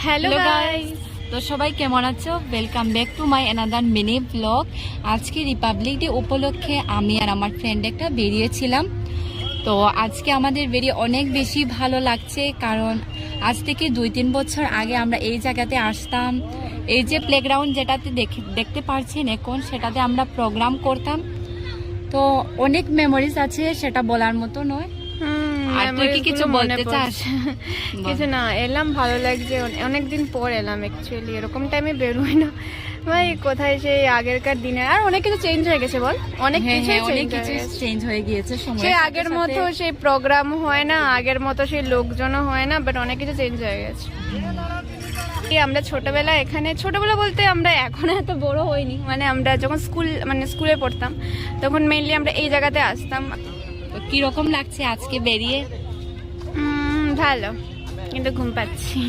Hello guys, তো সবাই কেমন আছো? Welcome back to my another mini blog. আজকে রিপাবলিক ডে উপলক্ষে আমি আর আমার ফ্রেন্ড একটা বেরিয়েছিলাম। তো আজকে আমাদের বেরিয়ে অনেক বেশি ভালো লাগছে, কারণ আজ থেকে 2-3 বছর আগে আমরা এই জায়গাতে আসতাম। এই যে প্লেগ্রাউন্ড যেটাতে দেখতে পাচ্ছেন এখন, সেটাতে আমরা প্রোগ্রাম করতাম। তো অনেক মেমোরিজ আছে, সেটা বলার মতো নয়। আর তুই কি কিছু বলতে চাস? কিছু না, এলাম ভালো লাগছে, অনেকদিন পর এলাম। অ্যাকচুয়ালি এরকম টাইমে বেরোই না ভাই, কোথায় সেই আগেরকার দিনে। আর অনেক কিছু চেঞ্জ হয়ে গেছে, বল, অনেক কিছু চেঞ্জ হয়ে গিয়েছে। সেই আগের মতো সেই প্রোগ্রাম হয় না, আগের মতো সেই লোকজনও হয় না, বাট অনেক কিছু চেঞ্জ হয়ে গেছে। আমরা ছোটবেলা বলতে আমরা এখন এত বড় হইনি, মানে আমরা যখন স্কুলে পড়তাম তখন মেইনলি আমরা এই জায়গাতে আসতাম। তো কিরকম লাগছে আজকে বেরিয়ে? ভালো, কিন্তু ঘুম পাচ্ছি।